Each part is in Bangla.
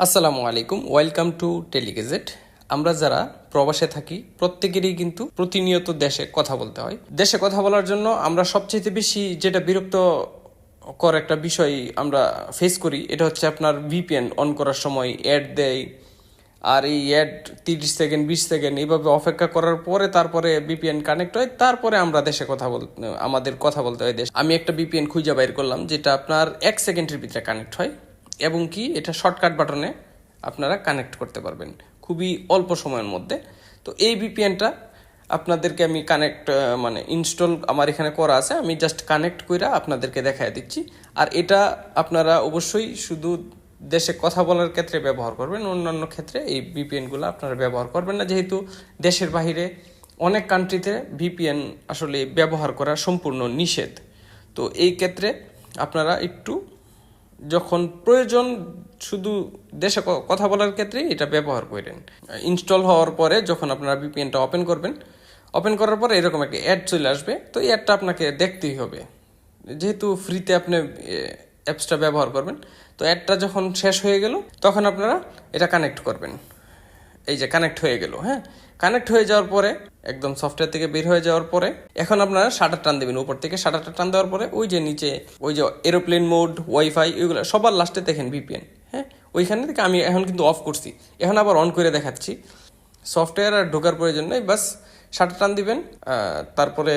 আসসালামু আলাইকুম, ওয়েলকাম টু টেলিগেজেট। আমরা যারা প্রবাসে থাকি প্রত্যেকেরই কিন্তু প্রতিনিয়ত দেশে কথা বলতে হয়। দেশে কথা বলার জন্য আমরা সবচেয়ে বেশি যেটা বিরক্ত কর একটা বিষয় আমরা ফেস করি, এটা হচ্ছে আপনার ভিপিএন অন করার সময় অ্যাড দেয়। আর এই অ্যাড 30 সেকেন্ড 20 সেকেন্ড এইভাবে অপেক্ষা করার পরে তারপরে ভিপিএন কানেক্ট হয়, তারপরে আমরা দেশে আমাদের কথা বলতে হয় দেশ। আমি একটা ভিপিএন খুঁজে বাইর করলাম যেটা আপনার 1 সেকেন্ডের ভিতরে কানেক্ট হয় এবং কি এটা শর্টকাট বাটনে আপনারা কানেক্ট করতে পারবেন খুবই অল্প সময়ের মধ্যে। তো এই ভিপিএনটা আপনাদেরকে আমি ইনস্টল আমার এখানে করা আছে, আমি জাস্ট কানেক্ট কইরা আপনাদেরকে দেখায় দিচ্ছি। আর এটা আপনারা অবশ্যই শুধু দেশে কথা বলার ক্ষেত্রে ব্যবহার করবেন, অন্যান্য ক্ষেত্রে এই ভিপিএনগুলো আপনারা ব্যবহার করবেন না, যেহেতু দেশের বাইরে অনেক কান্ট্রিতে ভিপিএন আসলে ব্যবহার করা সম্পূর্ণ নিষেধ। তো এই ক্ষেত্রে আপনারা একটু যখন প্রয়োজন শুধু দেশে কথা বলার ক্ষেত্রে এটা ব্যবহার করেন। ইনস্টল হওয়ার পরে যখন আপনারা ভিপিএনটা ওপেন করবেন, ওপেন করার পরে এরকম একটা অ্যাড চলে আসবে। তো এই অ্যাডটা আপনাকে দেখতেই হবে, যেহেতু ফ্রিতে আপনি অ্যাপসটা ব্যবহার করবেন। তো অ্যাডটা যখন শেষ হয়ে গেল তখন আপনারা এটা কানেক্ট করবেন। এই যে কানেক্ট হয়ে গেল, হ্যাঁ, কানেক্ট হয়ে যাওয়ার পরে একদম সফটওয়্যার থেকে বের হয়ে যাওয়ার পরে এখন আপনারা শাটার টান দেবেন। উপর থেকে শাটারটা টান দেওয়ার পরে ওই যে নিচে ওই যে এরোপ্লেন মোড, ওয়াইফাই, ওইগুলো সবার লাস্টে দেখেন ভিপিএন, হ্যাঁ, ওইখানে থেকে আমি এখন কিন্তু অফ করছি, এখন আবার অন করে দেখাচ্ছি। সফটওয়্যার আর ঢোকার প্রয়োজন নেই, বাস শাটার টান দিবেন। তারপরে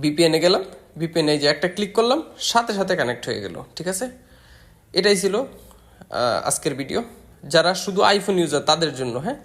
ভিপিএনে গেলাম, ভিপিএনে যে একটা ক্লিক করলাম, সাথে সাথে কানেক্ট হয়ে গেল। ঠিক আছে, এটাই ছিল আজকের ভিডিও। যারা শুধু আইফোন ইউজার তাদের জন্য, হ্যাঁ।